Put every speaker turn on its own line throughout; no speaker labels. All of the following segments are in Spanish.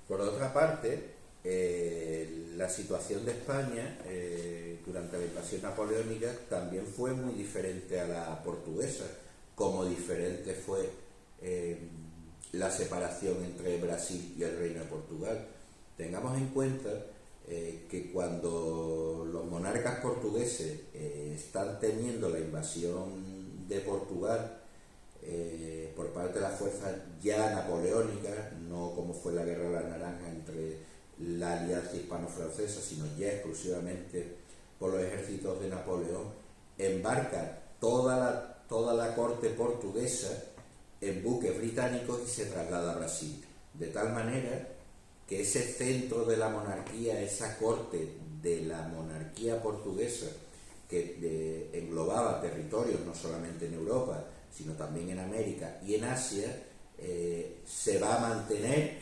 Por otra parte, la situación de España durante la invasión napoleónica también fue muy diferente a la portuguesa, como diferente fue la separación entre Brasil y el Reino de Portugal. Tengamos en cuenta que cuando los monarcas portugueses están teniendo la invasión de Portugal por parte de las fuerzas ya napoleónicas, no como fue la Guerra de la Naranja entre la alianza hispano-francesa, sino ya exclusivamente por los ejércitos de Napoleón, embarca toda la corte portuguesa en buques británicos y se traslada a Brasil, de tal manera que ese centro de la monarquía, esa corte de la monarquía portuguesa, que englobaba territorios no solamente en Europa, sino también en América y en Asia, se va a mantener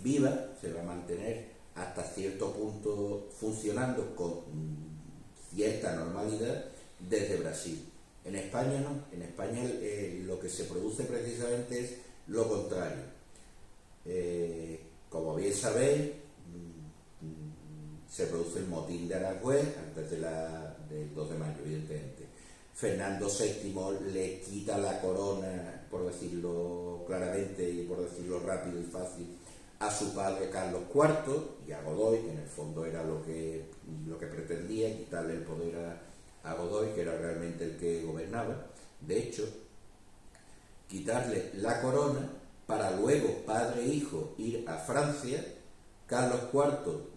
viva, se va a mantener hasta cierto punto funcionando con cierta normalidad desde Brasil. En España no, en España lo que se produce precisamente es lo contrario. Como bien sabéis, se produce el motín de Aranjuez antes del 2 de mayo, evidentemente. Fernando VII le quita la corona, por decirlo claramente y por decirlo rápido y fácil, a su padre Carlos IV y a Godoy, que en el fondo era lo que pretendía, quitarle el poder a Godoy, que era realmente el que gobernaba. De hecho, quitarle la corona para luego, padre e hijo, ir a Francia, Carlos IV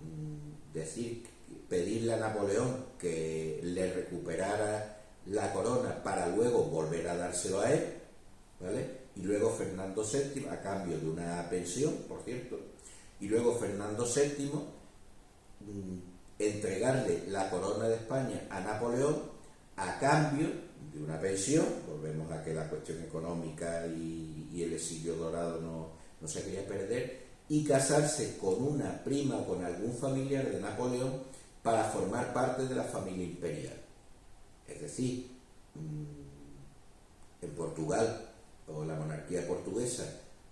pedirle a Napoleón que le recuperara la corona para luego volver a dárselo a él, ¿vale? Y luego Fernando VII, a cambio de una pensión, por cierto, y luego Fernando VII entregarle la corona de España a Napoleón a cambio de una pensión. Volvemos a que la cuestión económica y el exilio dorado no se quería perder, y casarse con una prima o con algún familiar de Napoleón para formar parte de la familia imperial. Es decir, en Portugal, o la monarquía portuguesa,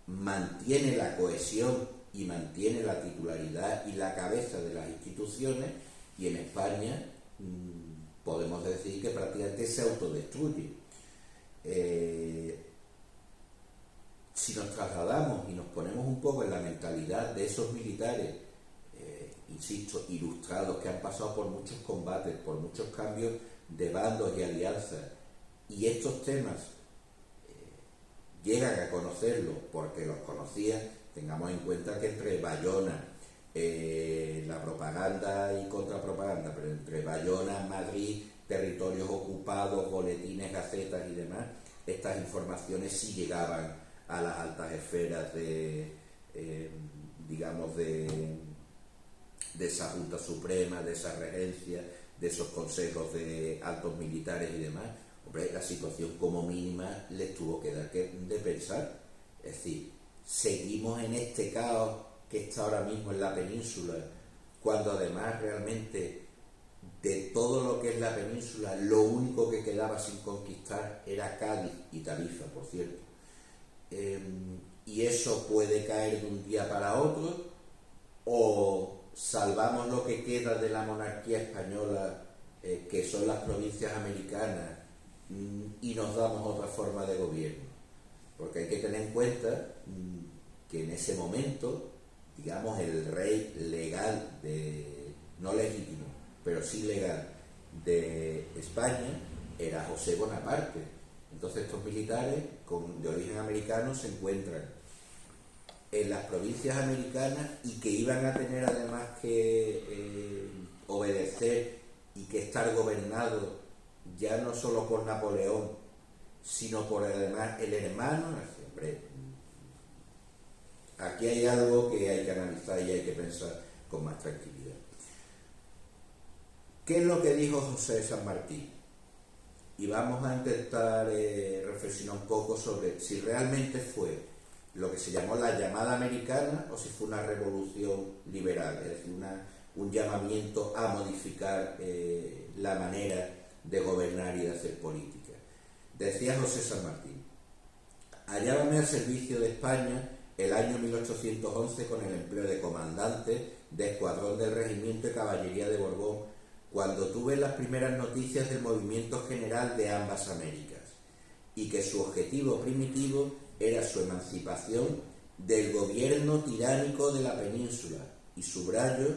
mantiene la cohesión y mantiene la titularidad y la cabeza de las instituciones, y en España podemos decir que prácticamente se autodestruye. Si nos trasladamos y nos ponemos un poco en la mentalidad de esos militares, insisto, ilustrados, que han pasado por muchos combates, por muchos cambios de bandos y alianzas, y estos temas llegan a conocerlos porque los conocían. Tengamos en cuenta que entre Bayona, la propaganda y contrapropaganda, pero entre Bayona, Madrid, territorios ocupados, boletines, gacetas y demás, estas informaciones sí llegaban a las altas esferas de esa Junta Suprema, de esa regencia, de esos consejos de altos militares y demás. Hombre, la situación como mínima les tuvo que dar de pensar. Es decir, seguimos en este caos que está ahora mismo en la península, cuando además realmente de todo lo que es la península, lo único que quedaba sin conquistar era Cádiz y Tarifa, por cierto. Y eso puede caer de un día para otro, o salvamos lo que queda de la monarquía española, que son las provincias americanas, y nos damos otra forma de gobierno. Porque hay que tener en cuenta que en ese momento, digamos, el rey legal, no legítimo, pero sí legal, de España era José Bonaparte. Entonces estos militares de origen americano se encuentran en las provincias americanas, y que iban a tener además que obedecer y que estar gobernados ya no solo por Napoleón, sino por además el hermano. Siempre aquí hay algo que hay que analizar y hay que pensar con más tranquilidad. ¿Qué es lo que dijo José de San Martín? Y vamos a intentar reflexionar un poco sobre si realmente fue lo que se llamó la llamada americana o si fue una revolución liberal, es decir, un llamamiento a modificar la manera de gobernar y de hacer política. Decía José San Martín: hallábame al servicio de España el año 1811 con el empleo de comandante de escuadrón del Regimiento de Caballería de Borbón, cuando tuve las primeras noticias del movimiento general de ambas Américas, y que su objetivo primitivo era su emancipación del gobierno tiránico de la península, y subrayo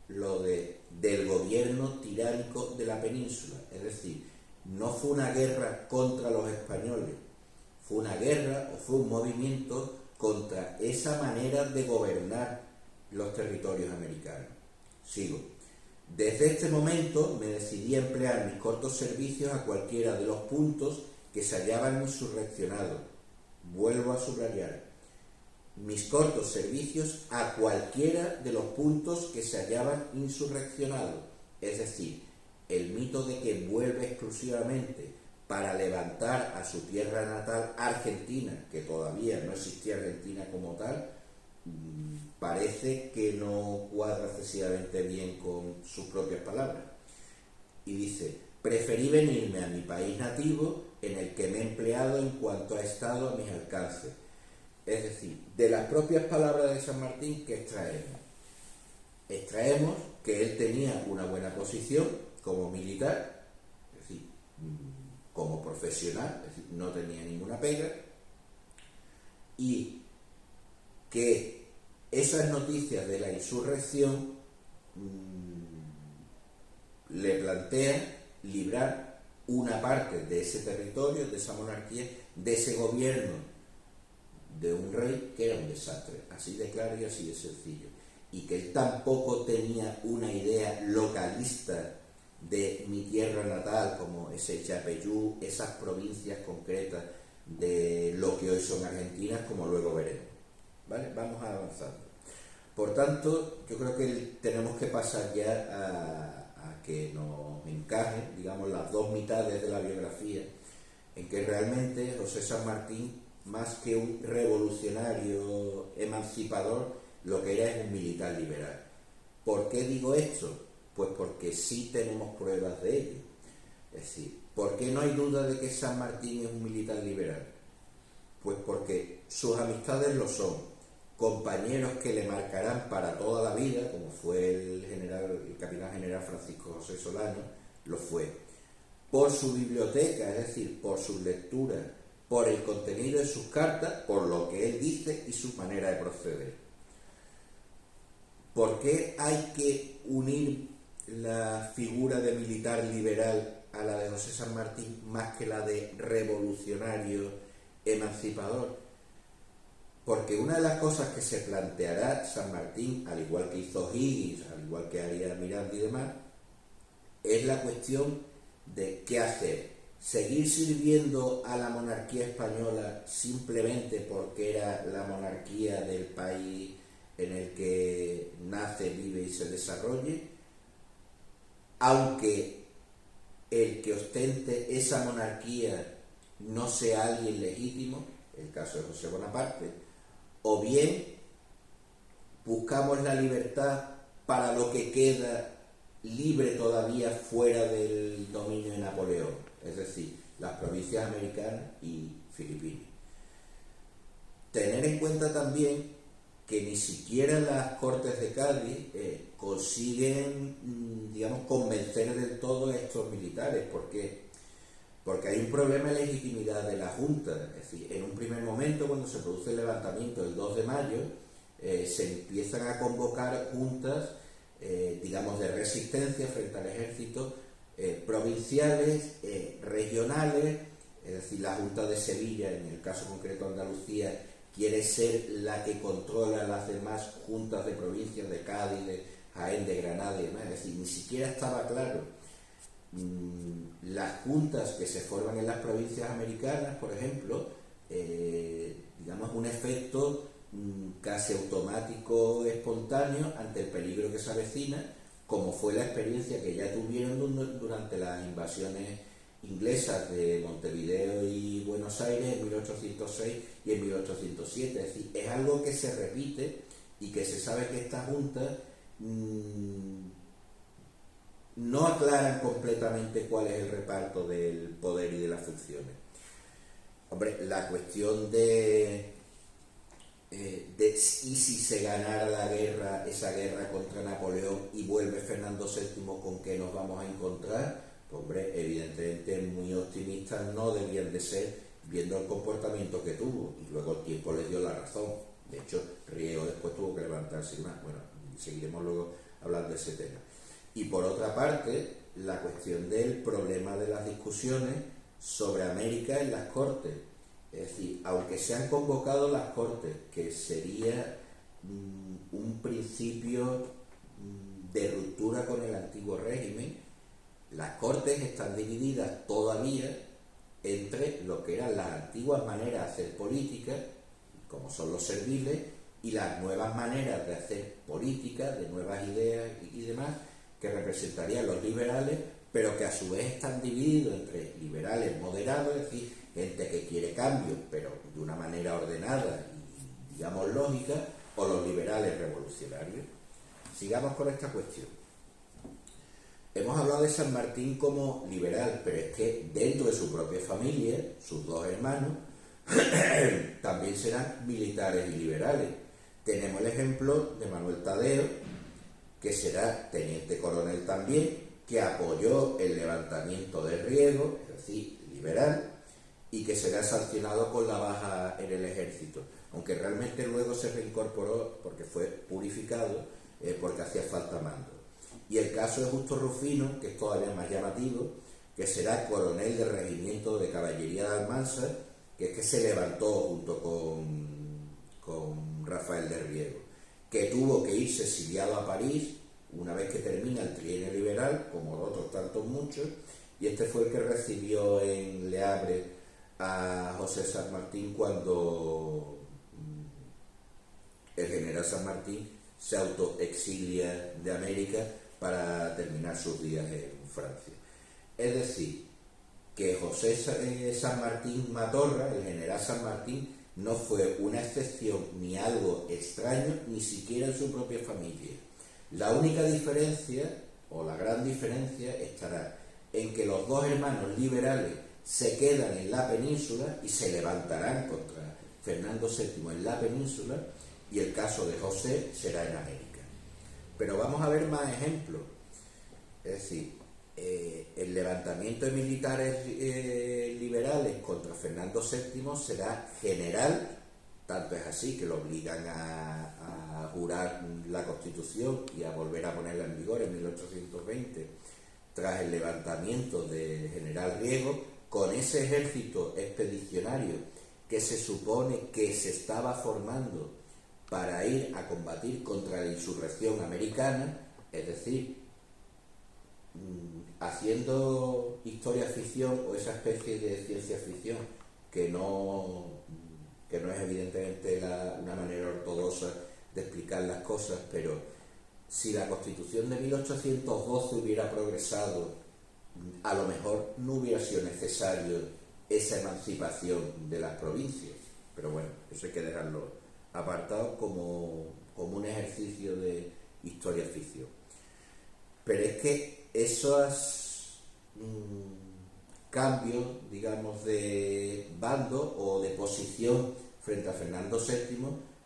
lo de del gobierno tiránico de la península, es decir, no fue una guerra contra los españoles, fue una guerra o fue un movimiento contra esa manera de gobernar los territorios americanos. Sigo. Desde este momento me decidí a emplear mis cortos servicios a cualquiera de los puntos que se hallaban insurreccionados. Vuelvo a subrayar. Mis cortos servicios a cualquiera de los puntos que se hallaban insurreccionados. Es decir, el mito de que vuelve exclusivamente para levantar a su tierra natal Argentina, que todavía no existía Argentina como tal, parece que no cuadra excesivamente bien con sus propias palabras. Y dice, preferí venirme a mi país nativo, en el que me he empleado en cuanto ha estado a mis alcances. Es decir, de las propias palabras de San Martín, ¿qué extraemos? Extraemos que él tenía una buena posición como militar, es decir, como profesional, es decir, no tenía ninguna pega, y que esas noticias de la insurrección le plantean librar una parte de ese territorio, de esa monarquía, de ese gobierno de un rey que era un desastre, así de claro y así de sencillo, y que él tampoco tenía una idea localista de mi tierra natal, como ese Yapeyú, esas provincias concretas de lo que hoy son Argentinas, como luego veremos. ¿Vale? Vamos avanzando. Por tanto, yo creo que tenemos que pasar ya a que nos encajen, digamos, las dos mitades de la biografía, en que realmente José San Martín, más que un revolucionario emancipador, lo que era es un militar liberal. ¿Por qué digo esto? Pues porque sí tenemos pruebas de ello. Es decir, ¿por qué no hay duda de que San Martín es un militar liberal? Pues porque sus amistades lo son, compañeros que le marcarán para toda la vida, como fue el capitán general Francisco José Solano, lo fue. Por su biblioteca, es decir, por sus lecturas, por el contenido de sus cartas, por lo que él dice y su manera de proceder. ¿Por qué hay que unir la figura de militar liberal a la de José San Martín más que la de revolucionario emancipador? Porque una de las cosas que se planteará San Martín, al igual que hizo Higgins, al igual que haría Miranda y demás, es la cuestión de qué hacer. ¿Seguir sirviendo a la monarquía española simplemente porque era la monarquía del país en el que nace, vive y se desarrolle? Aunque el que ostente esa monarquía no sea alguien legítimo, el caso de José Bonaparte, o bien buscamos la libertad para lo que queda libre todavía fuera del dominio de Napoleón, es decir, las provincias americanas y Filipinas. Tener en cuenta también que ni siquiera las Cortes de Cádiz consiguen, digamos, convencer del todo a estos militares. ¿Por qué? Porque hay un problema de legitimidad de la Junta. Es decir, en un primer momento, cuando se produce el levantamiento el 2 de mayo, se empiezan a convocar juntas, digamos, de resistencia frente al ejército, provinciales, regionales, es decir, la Junta de Sevilla, en el caso concreto Andalucía, quiere ser la que controla las demás juntas de provincias, de Cádiz, de Jaén, de Granada y demás. Es decir, ni siquiera estaba claro. Las juntas que se forman en las provincias americanas, por ejemplo, digamos, un efecto casi automático, espontáneo ante el peligro que se avecina, como fue la experiencia que ya tuvieron durante las invasiones inglesas de Montevideo y Buenos Aires en 1806 y en 1807. Es decir, es algo que se repite y que se sabe que estas juntas no aclaran completamente cuál es el reparto del poder y de las funciones. Hombre, la cuestión de y si se ganara la guerra, esa guerra contra Napoleón, y vuelve Fernando VII, ¿con qué nos vamos a encontrar? Pues, hombre, evidentemente muy optimistas no debían de ser, viendo el comportamiento que tuvo, y luego el tiempo les dio la razón. De hecho, Riego después tuvo que levantarse y más. Bueno, seguiremos luego hablando de ese tema. Y por otra parte, la cuestión del problema de las discusiones sobre América en las Cortes. Es decir, aunque se han convocado las Cortes, que sería un principio de ruptura con el antiguo régimen, las Cortes están divididas todavía entre lo que eran las antiguas maneras de hacer política, como son los serviles, y las nuevas maneras de hacer política, de nuevas ideas y demás, que representarían los liberales, pero que a su vez están divididos entre liberales moderados, es decir, gente que quiere cambios, pero de una manera ordenada y, digamos, lógica, o los liberales revolucionarios. Sigamos con esta cuestión. Hemos hablado de San Martín como liberal, pero es que dentro de su propia familia, sus dos hermanos, también serán militares y liberales. Tenemos el ejemplo de Manuel Tadeo, que será teniente coronel también, que apoyó el levantamiento de Riego, es decir, liberal, y que será sancionado con la baja en el ejército, aunque realmente luego se reincorporó porque fue purificado, porque hacía falta mando. Y el caso de Justo Rufino, que es todavía más llamativo, que será coronel del regimiento de caballería de Almansa, que es que se levantó junto con Rafael de Riego, que tuvo que irse exiliado a París una vez que termina el trienio liberal, como otros tantos muchos, y este fue el que recibió en Le Havre a José San Martín cuando el general San Martín se autoexilia de América para terminar sus días en Francia. Es decir, que José San Martín Matorra, el general San Martín, no fue una excepción ni algo extraño, ni siquiera en su propia familia. La única diferencia, o la gran diferencia, estará en que los dos hermanos liberales se quedan en la península y se levantarán contra Fernando VII en la península, y el caso de José será en América. Pero vamos a ver más ejemplos. Es decir, el levantamiento de militares liberales contra Fernando VII será general, tanto es así que lo obligan a jurar la Constitución y a volver a ponerla en vigor en 1820, tras el levantamiento del general Riego, con ese ejército expedicionario que se supone que se estaba formando para ir a combatir contra la insurrección americana, es decir, haciendo historia ficción o esa especie de ciencia ficción que no es evidentemente una manera ortodoxa de explicar las cosas, pero si la Constitución de 1812 hubiera progresado, a lo mejor no hubiera sido necesario esa emancipación de las provincias. Pero bueno, eso hay que dejarlo apartado como un ejercicio de historia ficción. Pero es que esos cambios, digamos, de bando o de posición frente a Fernando VII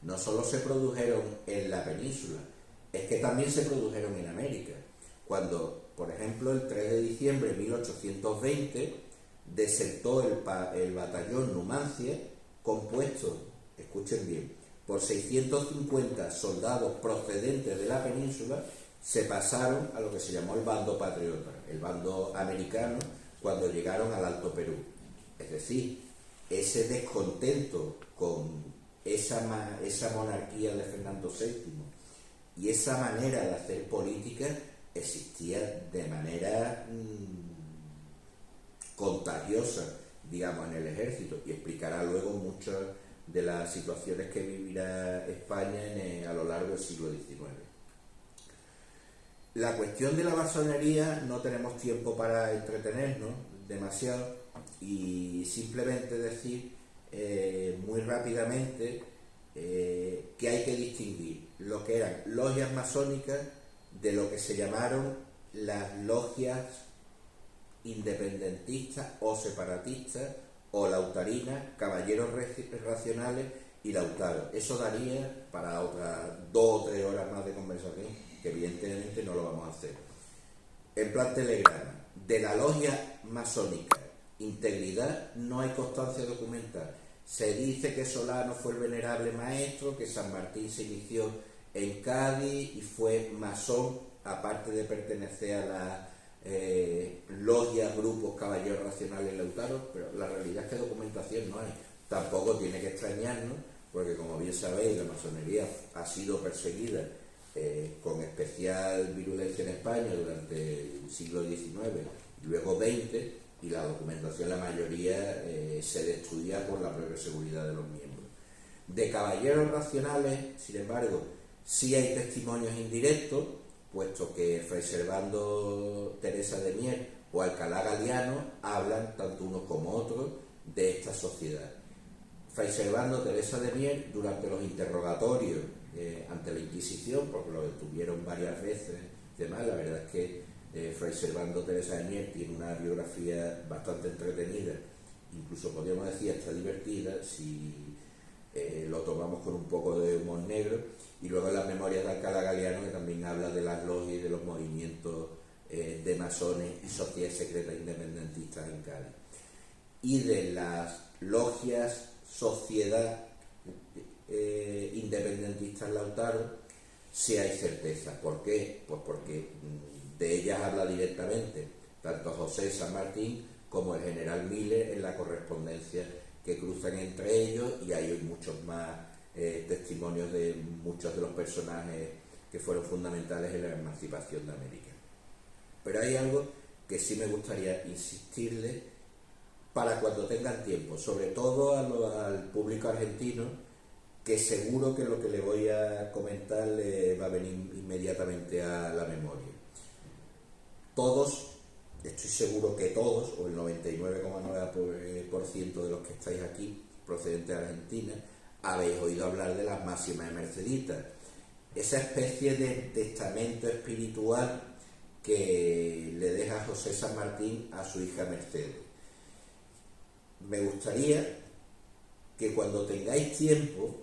no solo se produjeron en la península, es que también se produjeron en América. Cuando, por ejemplo, el 3 de diciembre de 1820 desertó el batallón Numancia, compuesto, escuchen bien, por 650 soldados procedentes de la península, se pasaron a lo que se llamó el bando patriota, el bando americano, cuando llegaron al Alto Perú. Es decir, ese descontento con esa monarquía de Fernando VII y esa manera de hacer política existía de manera contagiosa, digamos, en el ejército, y explicará luego muchas de las situaciones que vivirá España a lo largo del siglo XIX. La cuestión de la masonería no tenemos tiempo para entretenernos demasiado, y simplemente decir muy rápidamente que hay que distinguir lo que eran logias masónicas de lo que se llamaron las logias independentistas o separatistas o lautarinas, caballeros racionales, y Lautaro. Eso daría para otras 2 o 3 horas más de conversación, que evidentemente no lo vamos a hacer. En plan telegrama, de la logia masónica Integridad no hay constancia documental. Se dice que Solano fue el venerable maestro, que San Martín se inició en Cádiz y fue masón, aparte de pertenecer a la logias, grupos, caballeros racionales Lautaro, pero la realidad es que documentación no hay. Tampoco tiene que extrañarnos, porque como bien sabéis, la masonería ha sido perseguida con especial virulencia en España durante el siglo XIX y luego XX, y la documentación, la mayoría, se destruía por la propia seguridad de los miembros. De caballeros racionales, sin embargo, sí hay testimonios indirectos, puesto que Fray Servando Teresa de Mier o Alcalá Galiano hablan, tanto unos como otros, de esta sociedad. Fray Servando Teresa de Mier, durante los interrogatorios ante la Inquisición, porque lo detuvieron varias veces, demás, la verdad es que Fray Servando Teresa de Mier tiene una biografía bastante entretenida, incluso podríamos decir hasta divertida, si lo tomamos con un poco de humor negro. Y luego las memorias de Alcalá Galiano, que también habla de las logias y de los movimientos de masones y sociedades secretas independentistas en Cádiz. Y de las logias, sociedad independentistas Lautaro, sí hay certeza. ¿Por qué? Pues porque de ellas habla directamente tanto José San Martín como el general Miller en la correspondencia que cruzan entre ellos, y hay muchos más testimonios de muchos de los personajes que fueron fundamentales en la emancipación de América. Pero hay algo que sí me gustaría insistirle para cuando tengan tiempo, sobre todo al público argentino, que seguro que lo que le voy a comentar le va a venir inmediatamente a la memoria. Todos, estoy seguro que todos, o el 99,9% de los que estáis aquí, procedentes de Argentina, habéis oído hablar de las máximas de Merceditas, esa especie de testamento espiritual que le deja José San Martín a su hija Mercedes. Me gustaría que cuando tengáis tiempo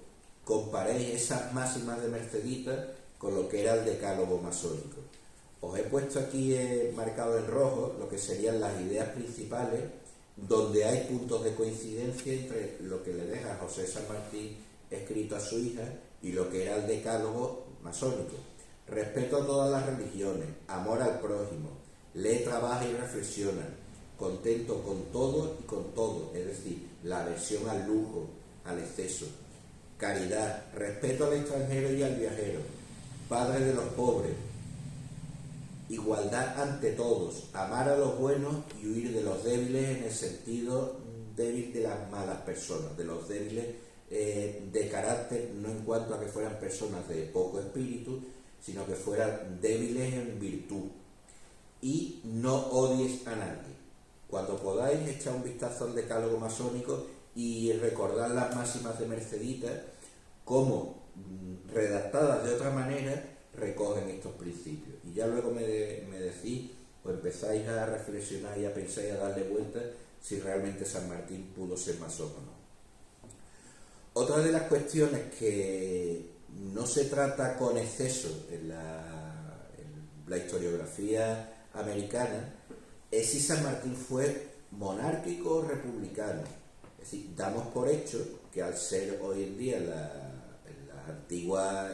comparéis esas máximas de Merceditas con lo que era el decálogo masónico. Os he puesto aquí marcado en rojo lo que serían las ideas principales, donde hay puntos de coincidencia entre lo que le deja José San Martín escrito a su hija y lo que era el decálogo masónico. Respeto a todas las religiones, amor al prójimo, lee, trabaja y reflexiona, contento con todo y con todo, es decir, la aversión al lujo, al exceso, caridad, respeto al extranjero y al viajero, padre de los pobres, igualdad ante todos, amar a los buenos y huir de los débiles, en el sentido débil de las malas personas, de los débiles de carácter, no en cuanto a que fueran personas de poco espíritu, sino que fueran débiles en virtud. Y no odies a nadie. Cuando podáis, echar un vistazo al decálogo masónico y recordar las máximas de Merceditas, como redactadas de otra manera recogen estos principios. Y ya luego me decís, o empezáis a reflexionar y a pensar y a darle vueltas si realmente San Martín pudo ser masón o no. Otra de las cuestiones que no se trata con exceso en la historiografía americana es si San Martín fue monárquico o republicano. Es decir, damos por hecho que al ser hoy en día las antiguas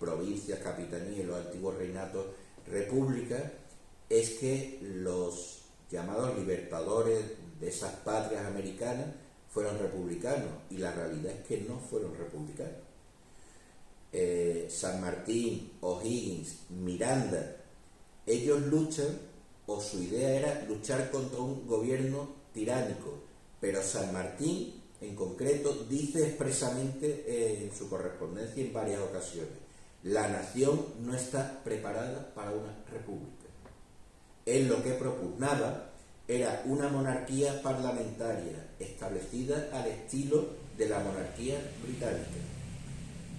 provincias, capitanías y los antiguos reinatos repúblicas, es que los llamados libertadores de esas patrias americanas fueron republicanos, y la realidad es que no fueron republicanos. San Martín, O'Higgins, Miranda, ellos luchan, o su idea era luchar contra un gobierno tiránico, pero San Martín en concreto dice expresamente en su correspondencia en varias ocasiones: la nación no está preparada para una república. Él lo que propugnaba era una monarquía parlamentaria establecida al estilo de la monarquía británica.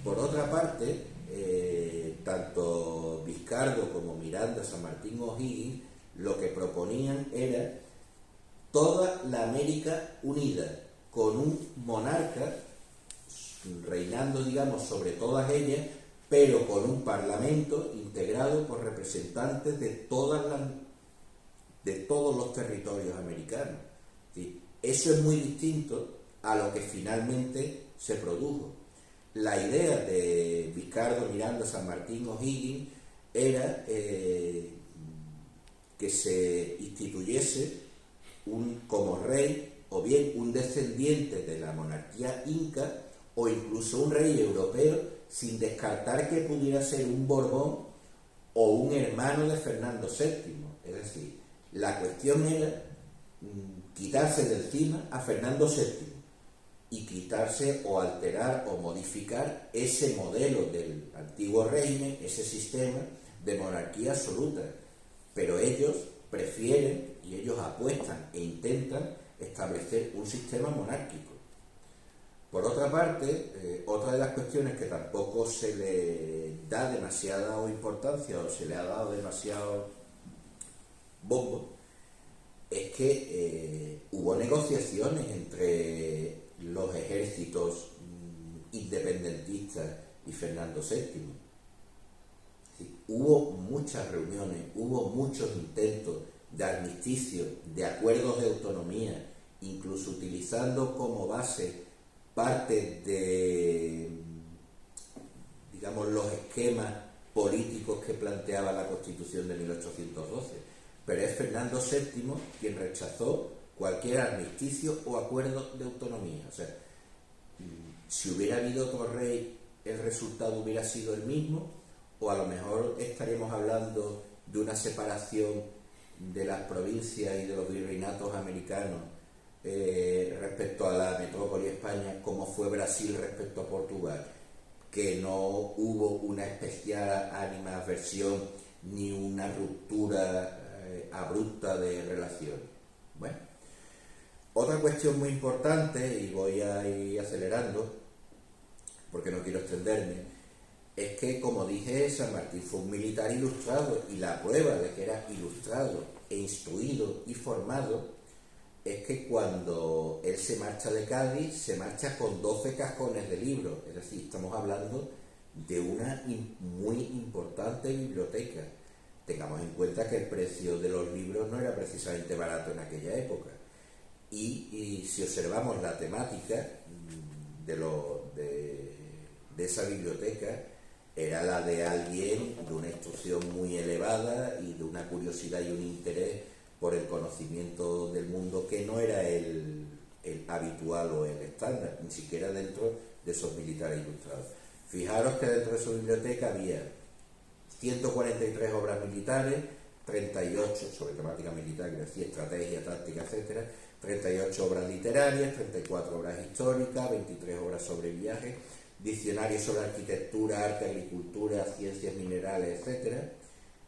Por otra parte, tanto Vizcardo como Miranda, San Martín o O'Higgins lo que proponían era toda la América unida, con un monarca reinando, digamos, sobre todas ellas, pero con un parlamento integrado por representantes de todos los territorios americanos. ¿Sí? Eso es muy distinto a lo que finalmente se produjo. La idea de Vizcardo, Miranda, San Martín, O'Higgins era que se instituyese como rey, o bien un descendiente de la monarquía inca, o incluso un rey europeo, sin descartar que pudiera ser un Borbón o un hermano de Fernando VII. Es decir, la cuestión era quitarse de encima a Fernando VII y quitarse o alterar o modificar ese modelo del antiguo régimen, ese sistema de monarquía absoluta. Pero ellos prefieren y ellos apuestan e intentan establecer un sistema monárquico. Por otra parte, otra de las cuestiones que tampoco se le da demasiada importancia o se le ha dado demasiado bombo es que hubo negociaciones entre los ejércitos independentistas y Fernando VII. Sí, hubo muchas reuniones, hubo muchos intentos de armisticio, de acuerdos de autonomía, incluso utilizando como base parte de, digamos, los esquemas políticos que planteaba la Constitución de 1812. Pero es Fernando VII quien rechazó cualquier armisticio o acuerdo de autonomía. O sea, si hubiera habido otro rey, el resultado hubiera sido el mismo, o a lo mejor estaríamos hablando de una separación de las provincias y de los virreinatos americanos respecto a la metrópoli España, como fue Brasil respecto a Portugal, que no hubo una especial animadversión ni una ruptura abrupta de relaciones. Bueno, otra cuestión muy importante, y voy a ir acelerando porque no quiero extenderme, es que, como dije, San Martín fue un militar ilustrado, y la prueba de que era ilustrado e instruido y formado es que cuando él se marcha de Cádiz, se marcha con 12 cajones de libros. Es decir, estamos hablando de una muy importante biblioteca. Tengamos en cuenta que el precio de los libros no era precisamente barato en aquella época. Y si observamos la temática de esa biblioteca, era la de alguien de una instrucción muy elevada y de una curiosidad y un interés por el conocimiento del mundo que no era el habitual o el estándar, ni siquiera dentro de esos militares ilustrados. Fijaros que dentro de su biblioteca había 143 obras militares, 38 sobre temática militar, es decir, estrategia, táctica, etcétera, 38 obras literarias, 34 obras históricas, 23 obras sobre viajes, diccionarios sobre arquitectura, arte, agricultura, ciencias minerales, etcétera,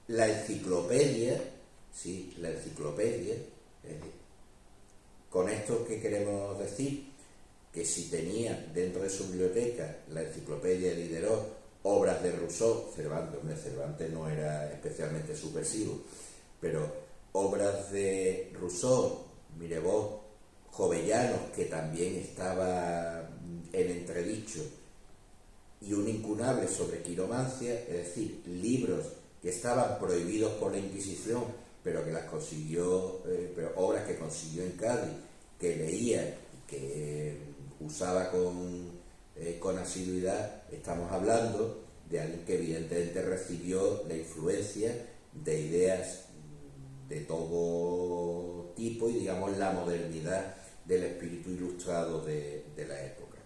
la enciclopedia. Sí, la enciclopedia. Con esto, ¿qué queremos decir? Que si tenía dentro de su biblioteca la enciclopedia de Diderot, obras de Rousseau, Cervantes no era especialmente subversivo, pero obras de Rousseau, Mirabeau, Jovellanos, que también estaba en entredicho, y un incunable sobre quiromancia, es decir, libros que estaban prohibidos por la Inquisición, pero que las consiguió, pero obras que consiguió en Cádiz, que leía, que usaba con asiduidad. Estamos hablando de alguien que evidentemente recibió la influencia de ideas de todo tipo y, digamos, la modernidad del espíritu ilustrado de la época.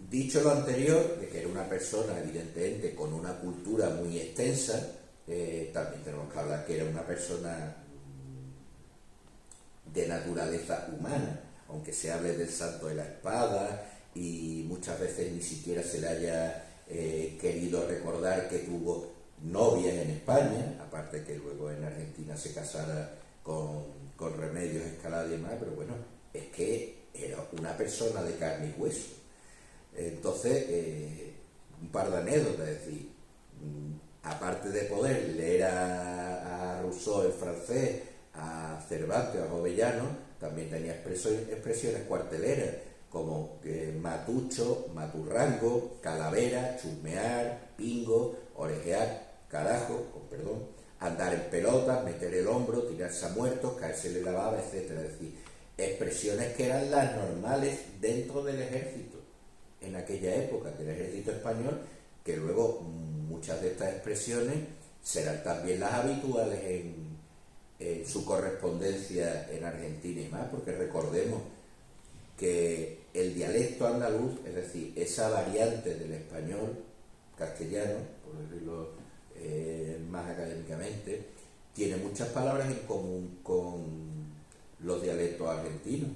Dicho lo anterior, de que era una persona evidentemente con una cultura muy extensa, también tenemos que hablar que era una persona de naturaleza humana, aunque se hable del santo de la espada y muchas veces ni siquiera se le haya querido recordar que tuvo novias en España, aparte que luego en Argentina se casara con Remedios Escalada y demás, pero bueno, es que era una persona de carne y hueso. Entonces, un par de anécdotas, es decir, aparte de poder leer a Rousseau en francés, a Cervantes, a Jovellanos, también tenía expresiones cuarteleras. como matucho, maturrango, calavera, chusmear, pingo, orejear, carajo, con perdón, andar en pelotas, meter el hombro, tirarse a muertos, caérsele la baba, etcétera. Es decir, expresiones que eran las normales dentro del ejército en aquella época, del ejército español, que luego muchas de estas expresiones serán también las habituales en su correspondencia en Argentina y más, porque recordemos que el dialecto andaluz, es decir, esa variante del español castellano, por decirlo más académicamente, tiene muchas palabras en común con los dialectos argentinos,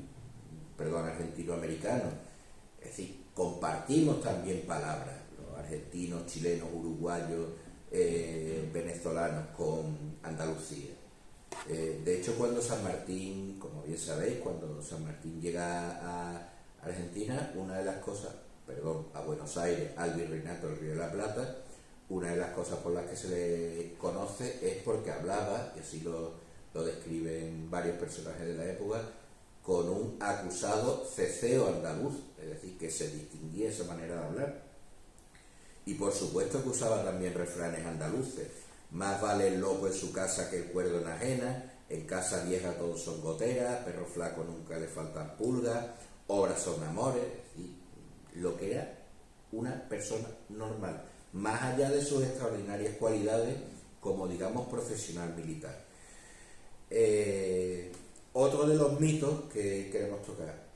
perdón, argentino-americanos. Es decir, compartimos también palabras, los argentinos, chilenos, uruguayos, venezolanos con Andalucía. De hecho, cuando San Martín, como bien sabéis, cuando San Martín llega a Argentina, una de las cosas, perdón, a Buenos Aires, al Virreinato del Río de la Plata, una de las cosas por las que se le conoce es porque hablaba, y así lo describen varios personajes de la época, con un acusado ceceo andaluz, es decir, que se distinguía esa manera de hablar. Y por supuesto que usaba también refranes andaluces: más vale el loco en su casa que el cuerdo en ajena, en casa vieja todos son goteras, perro flaco nunca le faltan pulgas, obras son amores. Y lo que era una persona normal, más allá de sus extraordinarias cualidades como, digamos, profesional militar. Otro de los mitos que queremos tocar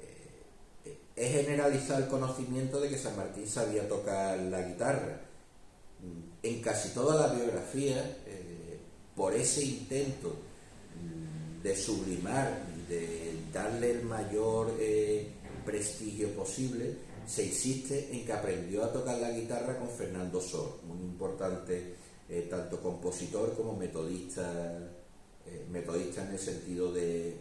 es generalizar el conocimiento de que San Martín sabía tocar la guitarra. En casi toda la biografía, por ese intento de sublimar, de darle el mayor prestigio posible, se insiste en que aprendió a tocar la guitarra con Fernando Sor, muy importante tanto compositor como metodista en el sentido de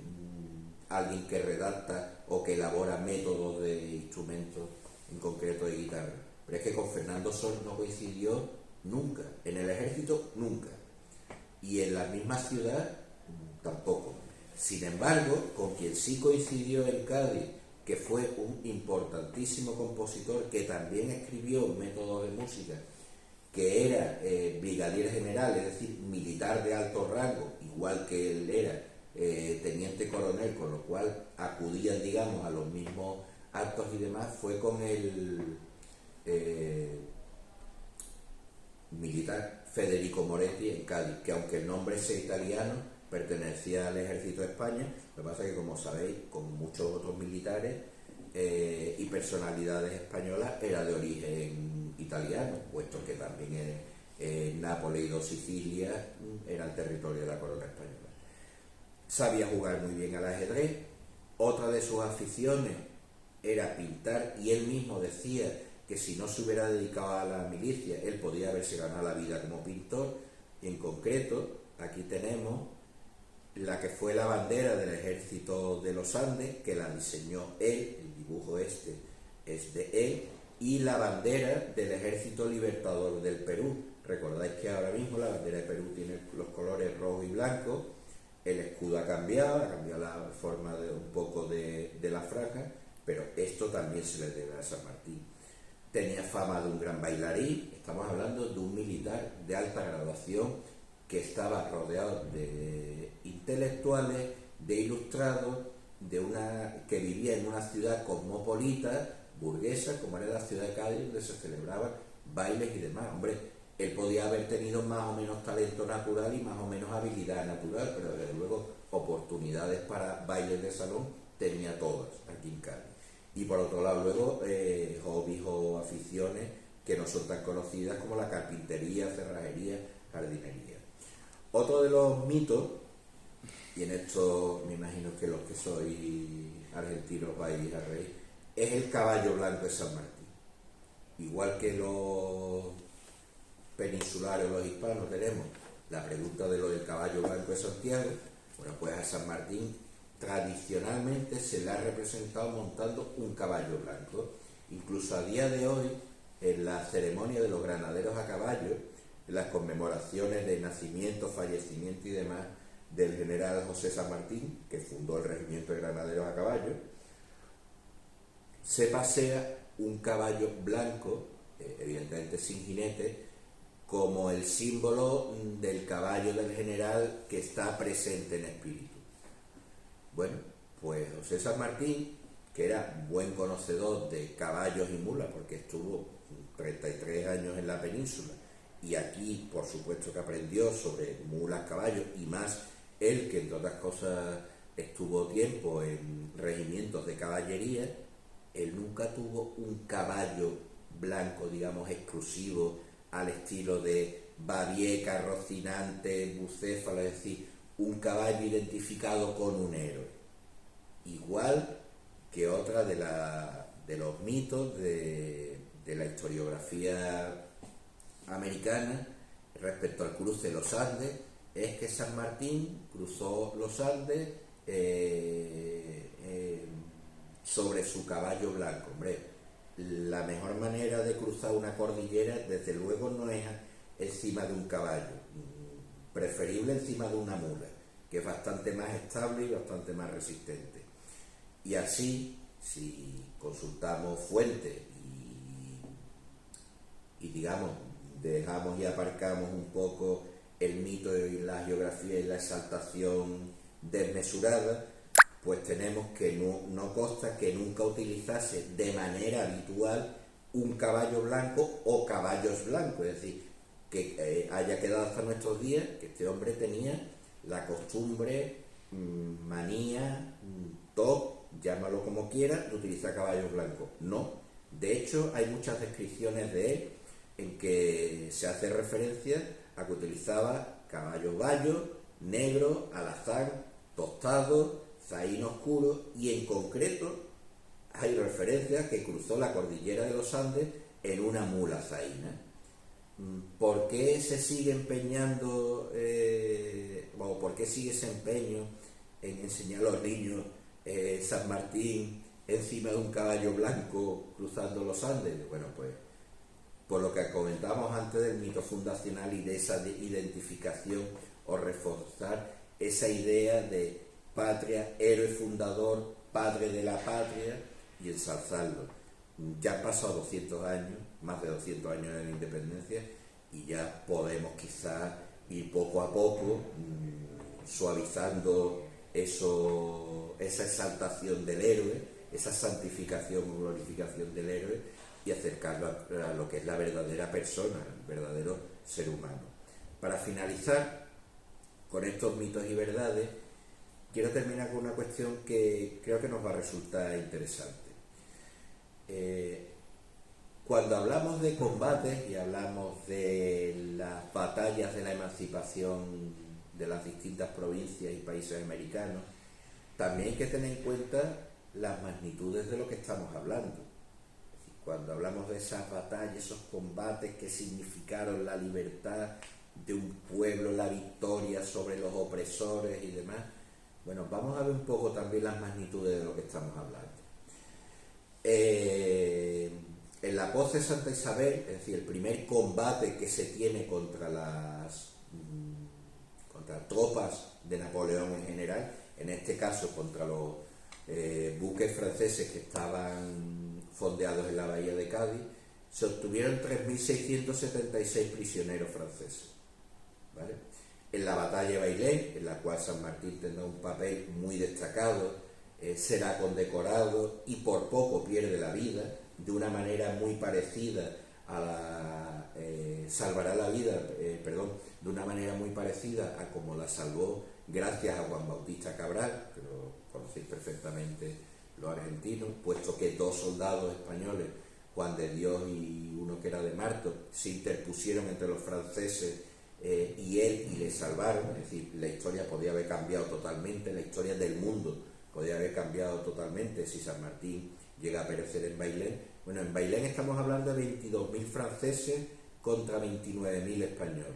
alguien que redacta o que elabora métodos de instrumentos, en concreto de guitarra. Pero es que con Fernando Sor no coincidió nunca, en el ejército nunca, y en la misma ciudad tampoco. Sin embargo, con quien sí coincidió en Cádiz, que fue un importantísimo compositor que también escribió métodos de música, que era brigadier general, es decir, militar de alto rango, igual que él era teniente coronel, con lo cual acudían, digamos, a los mismos actos y demás, fue con el militar Federico Moretti en Cádiz, que aunque el nombre sea italiano, pertenecía al ejército de España. Lo que pasa es que, como sabéis, con muchos otros militares y personalidades españolas, era de origen italiano, puesto que también Nápoles y dos Sicilias eran territorio de la corona española. Sabía jugar muy bien al ajedrez. Otra de sus aficiones era pintar, y él mismo decía que si no se hubiera dedicado a la milicia, él podía haberse ganado la vida como pintor. En concreto, aquí tenemos la que fue la bandera del ejército de los Andes, que la diseñó él, el dibujo este es de él, y la bandera del ejército libertador del Perú. Recordáis que ahora mismo la bandera de Perú tiene los colores rojo y blanco, el escudo ha cambiado la forma de un poco de la franja, pero esto también se le debe a San Martín. Tenía fama de un gran bailarín. Estamos hablando de un militar de alta graduación que estaba rodeado de intelectuales, de ilustrados, que vivía en una ciudad cosmopolita, burguesa, como era la ciudad de Cádiz, donde se celebraban bailes y demás. Hombre, él podía haber tenido más o menos talento natural y más o menos habilidad natural, pero desde luego oportunidades para bailes de salón tenía todas aquí en Cádiz. Y por otro lado, luego, hobbies o aficiones que no son tan conocidas como la carpintería, cerrajería, jardinería. Otro de los mitos, y en esto me imagino que los que sois argentinos vais a reír, es el caballo blanco de San Martín. Igual que los peninsulares o los hispanos tenemos la pregunta de lo del caballo blanco de Santiago, bueno, pues a San Martín tradicionalmente se le ha representado montando un caballo blanco. Incluso a día de hoy, en la ceremonia de los granaderos a caballo, en las conmemoraciones de nacimiento, fallecimiento y demás del general José San Martín, que fundó el regimiento de granaderos a caballo, se pasea un caballo blanco, evidentemente sin jinete, como el símbolo del caballo del general que está presente en espíritu. Bueno, pues José San Martín, que era buen conocedor de caballos y mulas, porque estuvo 33 años en la península, y aquí por supuesto que aprendió sobre mulas, caballos, y más él, que entre otras cosas estuvo tiempo en regimientos de caballería, él nunca tuvo un caballo blanco, digamos, exclusivo al estilo de Babieca, Rocinante, Bucéfalo, es decir, un caballo identificado con un héroe. Igual que otra de los mitos de la historiografía americana respecto al cruce de los Andes, es que San Martín cruzó los Andes sobre su caballo blanco. Hombre, la mejor manera de cruzar una cordillera, desde luego, no es encima de un caballo, preferible encima de una mula, que es bastante más estable y bastante más resistente. Y así, si consultamos fuentes y digamos, dejamos y aparcamos un poco el mito y la geografía y la exaltación desmesurada, pues tenemos que no consta que nunca utilizase de manera habitual un caballo blanco o caballos blancos, es decir, que haya quedado hasta nuestros días que este hombre tenía la costumbre, manía, llámalo como quiera, de utilizar caballos blancos. No, de hecho hay muchas descripciones de él en que se hace referencia a que utilizaba caballo bayo, negro, alazán, tostado, zaín oscuro, y en concreto hay referencias que cruzó la cordillera de los Andes en una mula zaína. ¿Por qué se sigue empeñando, o por qué sigue ese empeño en enseñar a los niños San Martín encima de un caballo blanco cruzando los Andes? Bueno, pues por lo que comentábamos antes del mito fundacional y de esa identificación, o reforzar esa idea de patria, héroe fundador, padre de la patria, y ensalzarlo. Ya han pasado 200 años, más de 200 años de la independencia, y ya podemos quizás ir poco a poco suavizando esa exaltación del héroe, esa santificación o glorificación del héroe, y acercarlo a lo que es la verdadera persona, el verdadero ser humano. Para finalizar con estos mitos y verdades, quiero terminar con una cuestión que creo que nos va a resultar interesante. Cuando hablamos de combates y hablamos de las batallas de la emancipación de las distintas provincias y países americanos, también hay que tener en cuenta las magnitudes de lo que estamos hablando. Cuando hablamos de esas batallas, esos combates que significaron la libertad de un pueblo, la victoria sobre los opresores y demás, bueno, vamos a ver un poco también las magnitudes de lo que estamos hablando. En la Poz de Santa Isabel, es decir, el primer combate que se tiene contra tropas de Napoleón en general, en este caso contra los buques franceses que estaban fondeados en la bahía de Cádiz, se obtuvieron 3.676 prisioneros franceses, ¿vale? En la batalla de Bailén, en la cual San Martín tendrá un papel muy destacado, será condecorado y por poco pierde la vida, de una manera muy parecida a la... salvará la vida, de una manera muy parecida a como la salvó gracias a Juan Bautista Cabral, que lo conocéis perfectamente los argentinos, puesto que dos soldados españoles, Juan de Dios y uno que era de Marto, se interpusieron entre los franceses y él, y le salvaron. Es decir, la historia podía haber cambiado totalmente, la historia del mundo podía haber cambiado totalmente si San Martín llega a perecer en Bailén. Bueno, en Bailén estamos hablando de 22.000 franceses contra 29.000 españoles.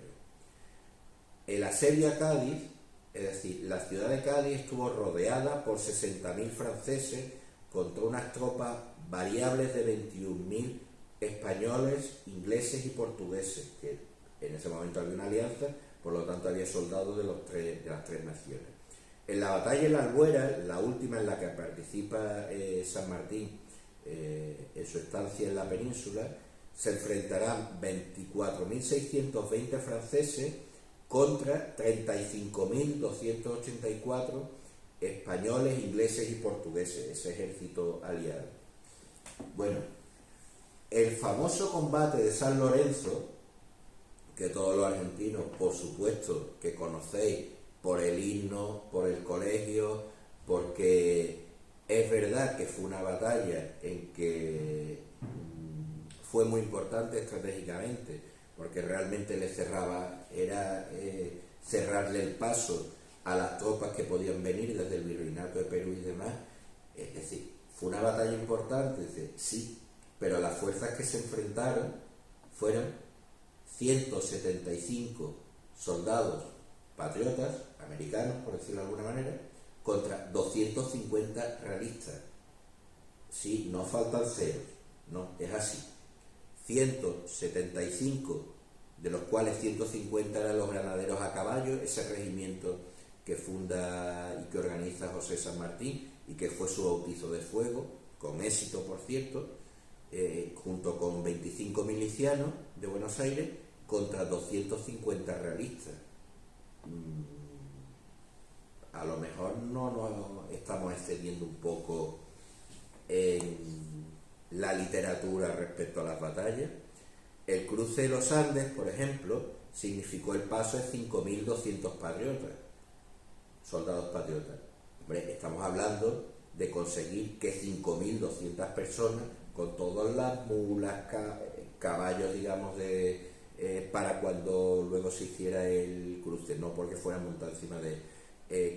El asedio a Cádiz, es decir, la ciudad de Cádiz estuvo rodeada por 60.000 franceses contra unas tropas variables de 21.000 españoles, ingleses y portugueses, que en ese momento había una alianza, por lo tanto había soldados de las tres naciones. En la batalla de la Albuera, la última en la que participa San Martín en su estancia en la península, se enfrentarán 24.620 franceses contra 35.284 españoles, ingleses y portugueses, ese ejército aliado. Bueno, el famoso combate de San Lorenzo, que todos los argentinos, por supuesto, que conocéis por el himno, por el colegio, porque es verdad que fue una batalla en que fue muy importante estratégicamente, porque realmente le cerraba, era cerrarle el paso a las tropas que podían venir desde el virreinato de Perú y demás. Es decir, fue una batalla importante, sí, pero las fuerzas que se enfrentaron fueron 175 soldados patriotas, americanos por decirlo de alguna manera, contra 250 realistas. Sí, no faltan ceros, no, es así. 175, de los cuales 150 eran los granaderos a caballo, ese regimiento que funda y que organiza José San Martín y que fue su bautizo de fuego, con éxito por cierto, junto con 25 milicianos de Buenos Aires contra 250 realistas. A lo mejor no nos estamos excediendo un poco en la literatura respecto a las batallas. El cruce de los Andes, por ejemplo, significó el paso de 5.200 patriotas, soldados patriotas. Hombre, estamos hablando de conseguir que 5.200 personas, con todas las mulas, caballos, digamos, para cuando luego se hiciera el cruce, no porque fueran montados encima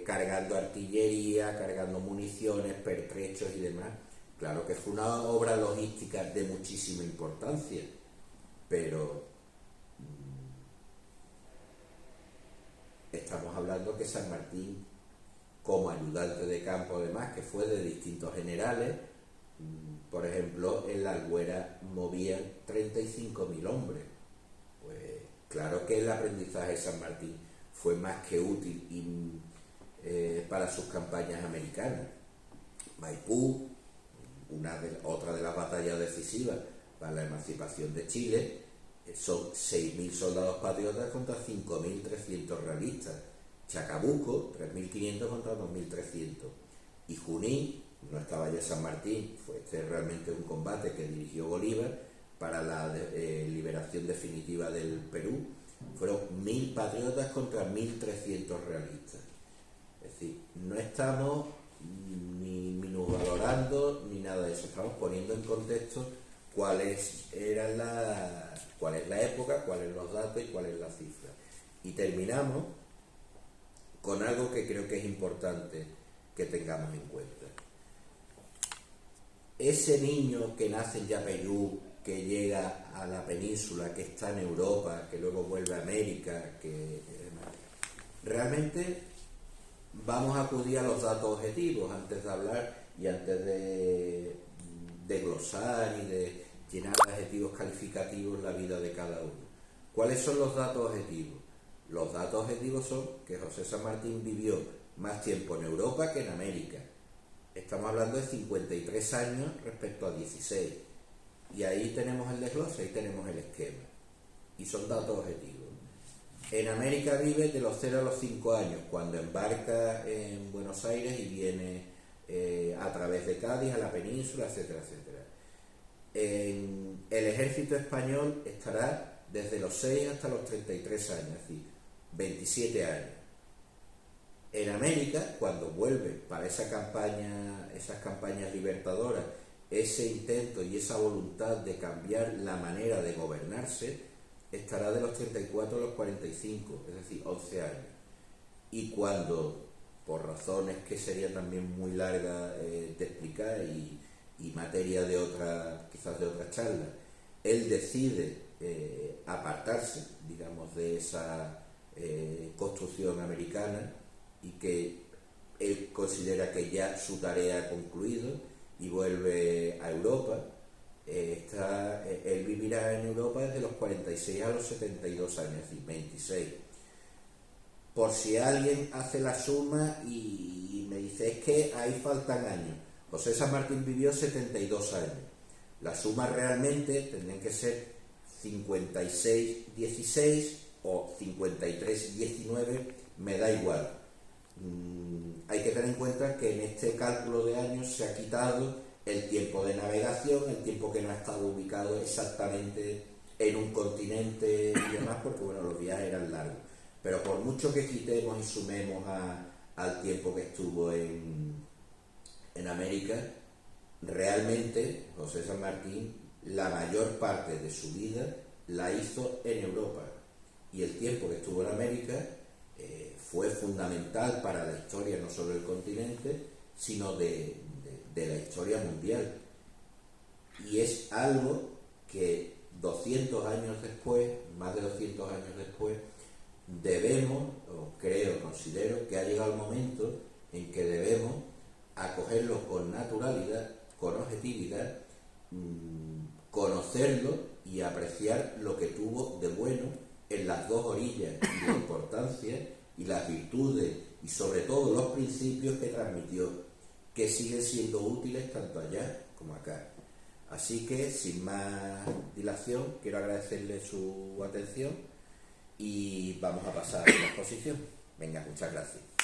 cargando artillería, cargando municiones, pertrechos y demás. Claro que fue una obra logística de muchísima importancia, pero estamos hablando que San Martín, como ayudante de campo además, que fue de distintos generales, por ejemplo, en la Albuera movían 35.000 hombres. Pues claro que el aprendizaje de San Martín fue más que útil para sus campañas americanas. Maipú, otra de las batallas decisivas para la emancipación de Chile, son 6.000 soldados patriotas contra 5.300 realistas. Chacabuco, 3.500 contra 2.300. Y Junín, no estaba ya San Martín, fue realmente un combate que dirigió Bolívar para la liberación definitiva del Perú. Fueron 1.000 patriotas contra 1.300 realistas. Es decir, no estamos ni minusvalorando ni nada de eso, estamos poniendo en contexto cuál es la época, cuáles los datos y cuál es la cifra. Y terminamos con algo que creo que es importante que tengamos en cuenta. Ese niño que nace en Yapeyú, que llega a la península, que está en Europa, que luego vuelve a América, realmente vamos a acudir a los datos objetivos antes de hablar y antes de glosar y de llenar de adjetivos calificativos la vida de cada uno. ¿Cuáles son los datos objetivos? Los datos objetivos son que José San Martín vivió más tiempo en Europa que en América. Estamos hablando de 53 años respecto a 16. Y ahí tenemos el desglose, ahí tenemos el esquema. Y son datos objetivos. En América vive de los 0 a los 5 años, cuando embarca en Buenos Aires y viene a través de Cádiz a la península, etcétera, etcétera. En el ejército español estará desde los 6 hasta los 33 años, es decir, 27 años. En América, cuando vuelve para esas campañas libertadoras, ese intento y esa voluntad de cambiar la manera de gobernarse, estará de los 34 a los 45, es decir, 11 años. Y cuando, por razones que serían también muy largas de explicar y materia de quizás de otra charla, él decide apartarse, digamos, de esa construcción americana y que él considera que ya su tarea ha concluido y vuelve a Europa. Él vivirá en Europa desde los 46 a los 72 años, es decir, 26. Por si alguien hace la suma y me dice, es que ahí faltan años, José San Martín vivió 72 años. La suma realmente tendrían que ser 56-16 o 53-19, me da igual. Hay que tener en cuenta que en este cálculo de años se ha quitado el tiempo de navegación, el tiempo que no ha estado ubicado exactamente en un continente y demás, porque bueno, los viajes eran largos. Pero por mucho que quitemos y sumemos al tiempo que estuvo en América, realmente José San Martín la mayor parte de su vida la hizo en Europa, y el tiempo que estuvo en América fue fundamental para la historia no solo del continente, sino de la historia mundial. Y es algo que 200 años después, más de 200 años después, debemos, o creo, considero que ha llegado el momento en que debemos acogerlo con naturalidad, con objetividad, conocerlo y apreciar lo que tuvo de bueno en las dos orillas, y la importancia y las virtudes y sobre todo los principios que transmitió, que siguen siendo útiles tanto allá como acá. Así que, sin más dilación, quiero agradecerle su atención y vamos a pasar a la exposición. Venga, muchas gracias.